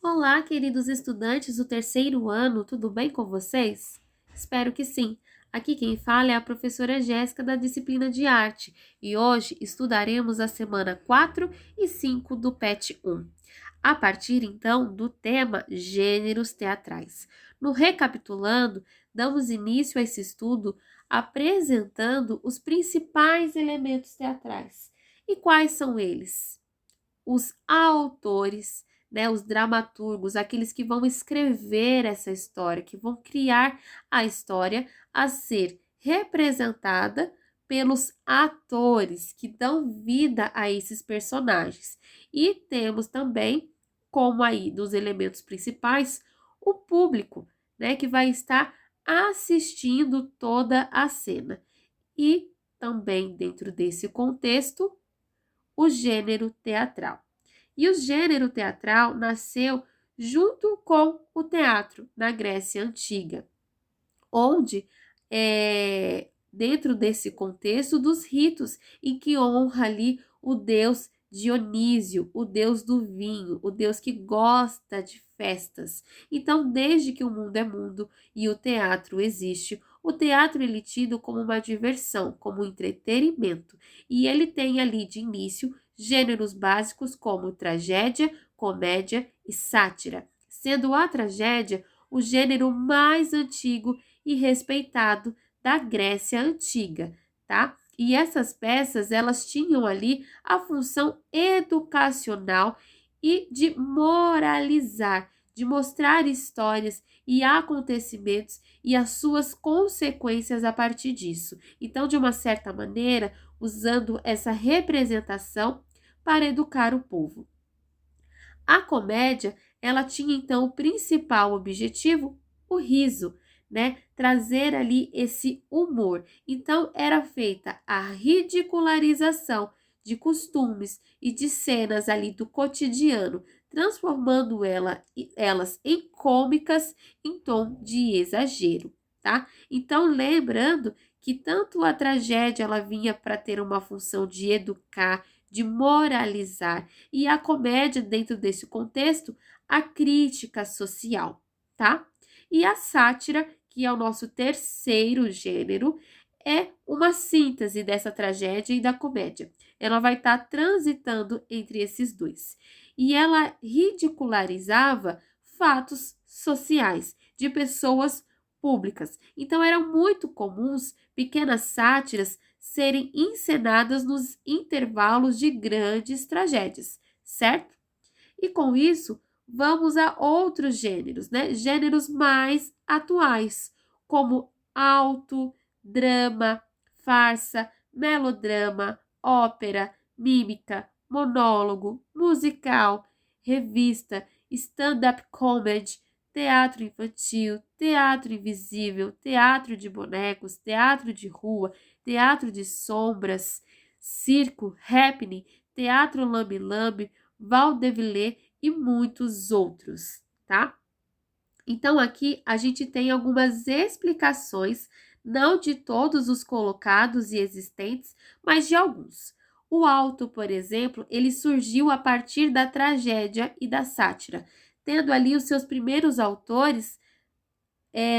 Olá, queridos estudantes do terceiro ano, tudo bem com vocês? Espero que sim. Aqui quem fala é a professora Jéssica da disciplina de arte e hoje estudaremos a semana 4 e 5 do PET 1. A partir então do tema Gêneros Teatrais. No recapitulando, damos início a esse estudo apresentando os principais elementos teatrais. E quais são eles? Os autores, né, os dramaturgos, aqueles que vão escrever essa história, que vão criar a história a ser representada pelos atores que dão vida a esses personagens. E temos também, como aí dos elementos principais, o público, né, que vai estar assistindo toda a cena. E também dentro desse contexto, o gênero teatral. E o gênero teatral nasceu junto com o teatro na Grécia Antiga, onde, dentro desse contexto dos ritos, em que honra ali o deus Dionísio, o deus do vinho, o deus que gosta de festas. Então, desde que o mundo é mundo e o teatro existe, o teatro ele é tido como uma diversão, como um entretenimento, e ele tem ali de início gêneros básicos como tragédia, comédia e sátira, sendo a tragédia o gênero mais antigo e respeitado da Grécia Antiga, tá? E essas peças, elas tinham ali a função educacional e de moralizar, de mostrar histórias e acontecimentos e as suas consequências a partir disso. Então, de uma certa maneira, usando essa representação para educar o povo. A comédia, ela tinha então o principal objetivo, o riso, né? Trazer ali esse humor. Então era feita a ridicularização de costumes e de cenas ali do cotidiano, transformando elas em cômicas em tom de exagero, tá? Então lembrando que tanto a tragédia ela vinha para ter uma função de educar, de moralizar, e a comédia, dentro desse contexto, a crítica social, tá? E a sátira, que é o nosso terceiro gênero, é uma síntese dessa tragédia e da comédia. Ela vai estar transitando entre esses dois. E ela ridicularizava fatos sociais de pessoas públicas. Então eram muito comuns pequenas sátiras serem encenadas nos intervalos de grandes tragédias, certo? E com isso, vamos a outros gêneros, né? Gêneros mais atuais, como alto, drama, farsa, melodrama, ópera, mímica, monólogo, musical, revista, stand-up comedy, teatro infantil, teatro invisível, teatro de bonecos, teatro de rua, teatro de sombras, circo, happening, teatro lambe-lambe, vaudeville e muitos outros, tá? Então, aqui a gente tem algumas explicações, não de todos os colocados e existentes, mas de alguns. O alto, por exemplo, ele surgiu a partir da tragédia e da sátira, tendo ali os seus primeiros autores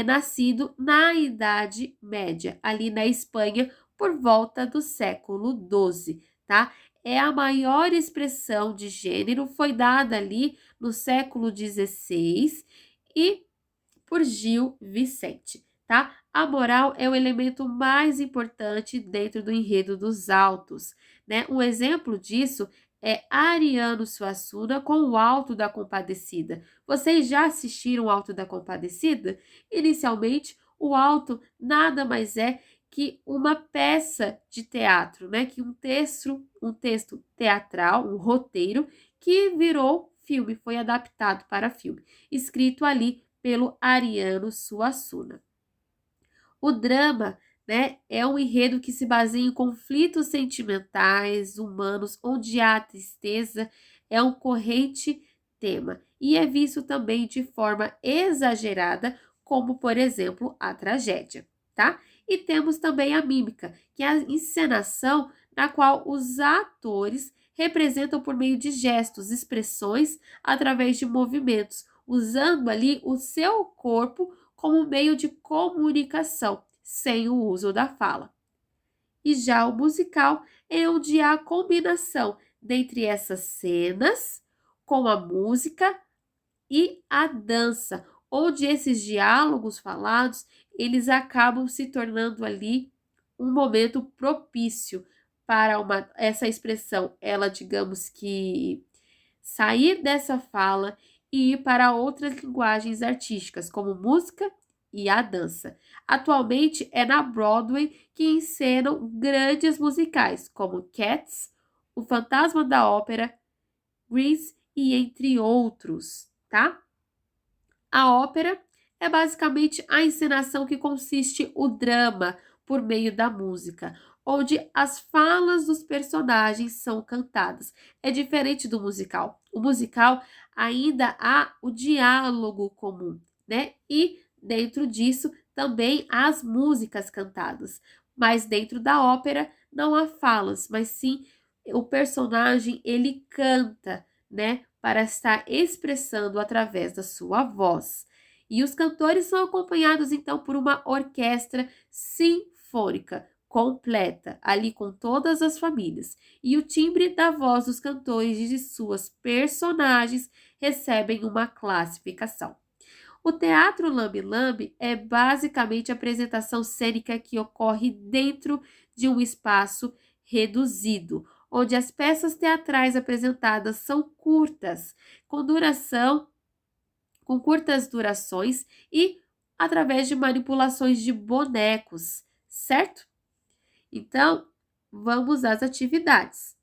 nascido na Idade Média, ali na Espanha, por volta do século XII, tá? É a maior expressão de gênero, foi dada ali no século XVI e por Gil Vicente, tá? A moral é o elemento mais importante dentro do enredo dos autos, né? Um exemplo disso é Ariano Suassuna com o Alto da Compadecida. Vocês já assistiram o Alto da Compadecida? Inicialmente, o Alto nada mais é que uma peça de teatro, né? Que um texto teatral, um roteiro que virou filme, foi adaptado para filme, escrito ali pelo Ariano Suassuna. O drama, né, é um enredo que se baseia em conflitos sentimentais, humanos, onde a tristeza é um corrente tema e é visto também de forma exagerada, como por exemplo a tragédia, tá? E temos também a mímica, que é a encenação na qual os atores representam por meio de gestos, expressões, através de movimentos, usando ali o seu corpo como meio de comunicação, sem o uso da fala. E já o musical é onde há a combinação dentre essas cenas com a música e a dança, onde esses diálogos falados, eles acabam se tornando ali um momento propício para essa expressão, ela, digamos que, sair dessa fala e ir para outras linguagens artísticas, como música e a dança. Atualmente é na Broadway que encenam grandes musicais, como Cats, O Fantasma da Ópera, Grease e entre outros, tá? A ópera é basicamente a encenação que consiste o drama por meio da música, onde as falas dos personagens são cantadas. É diferente do musical. O musical ainda há o diálogo comum, né? E dentro disso também há as músicas cantadas. Mas dentro da ópera não há falas, mas sim o personagem ele canta, né? Para estar expressando através da sua voz. E os cantores são acompanhados então por uma orquestra sinfônica completa, ali com todas as famílias. E o timbre da voz dos cantores e de suas personagens recebem uma classificação. O teatro lambe-lambe é basicamente a apresentação cênica que ocorre dentro de um espaço reduzido, onde as peças teatrais apresentadas são curtas, com curtas durações e através de manipulações de bonecos, certo? Então, vamos às atividades.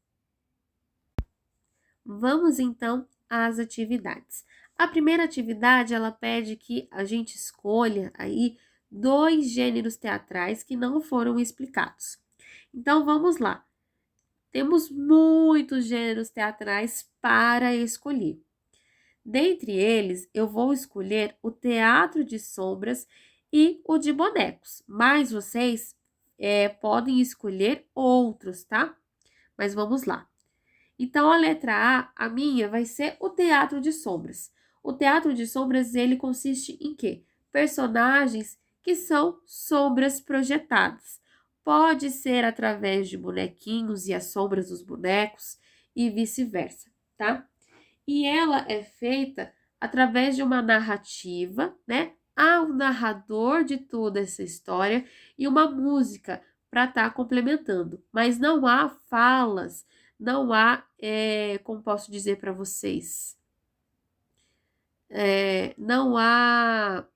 Vamos então às atividades. A primeira atividade, ela pede que a gente escolha aí 2 gêneros teatrais que não foram explicados. Então, vamos lá. Temos muitos gêneros teatrais para escolher. Dentre eles, eu vou escolher o teatro de sombras e o de bonecos, mas vocês podem escolher outros, tá? Mas vamos lá. Então, a letra A minha, vai ser o teatro de sombras. O teatro de sombras, ele consiste em quê? Personagens que são sombras projetadas. Pode ser através de bonequinhos e as sombras dos bonecos e vice-versa, tá? E ela é feita através de uma narrativa, né? Há um narrador de toda essa história e uma música para estar complementando, mas não há falas, não há, como posso dizer para vocês, não há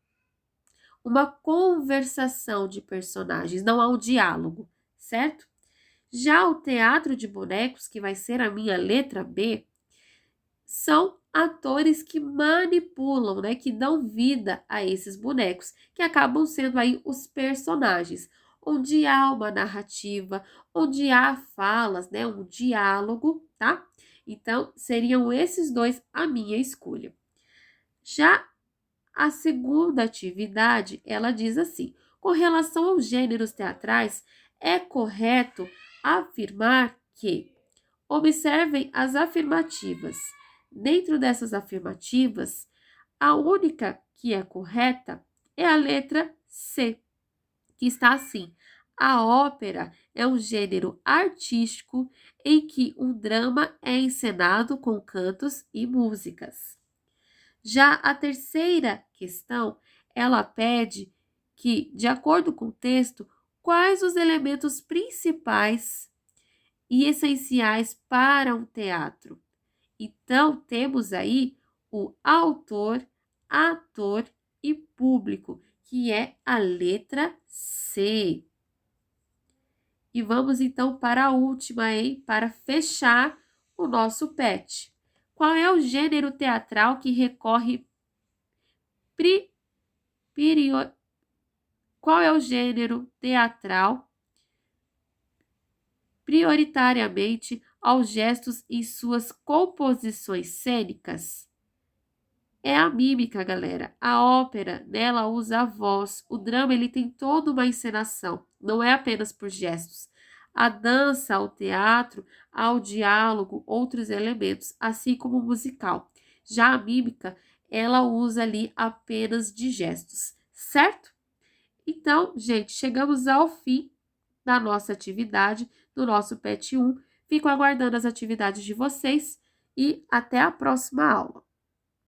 uma conversação de personagens, não há um diálogo, certo? Já o teatro de bonecos, que vai ser a minha letra B, são atores que manipulam, né, que dão vida a esses bonecos, que acabam sendo aí os personagens, onde há uma narrativa, onde há falas, né, um diálogo, tá? Então, seriam esses 2 a minha escolha. Já a segunda atividade, ela diz assim: com relação aos gêneros teatrais, é correto afirmar que observem as afirmativas. Dentro dessas afirmativas, a única que é correta é a letra C, que está assim: a ópera é um gênero artístico em que um drama é encenado com cantos e músicas. Já a terceira questão, ela pede que, de acordo com o texto, quais os elementos principais e essenciais para um teatro. Então, temos aí o autor, ator e público, que é a letra C. E vamos então para a última, hein? Para fechar o nosso PET. Qual é o gênero teatral que recorre Qual é o gênero teatral prioritariamente aos gestos em suas composições cênicas? É a mímica, galera. A ópera, nela usa a voz. O drama, ele tem toda uma encenação. Não é apenas por gestos. a dança, ao teatro, ao diálogo, outros elementos, assim como o musical. Já a mímica, ela usa ali apenas de gestos, certo? Então, gente, chegamos ao fim da nossa atividade, do nosso PET 1. Fico aguardando as atividades de vocês e até a próxima aula.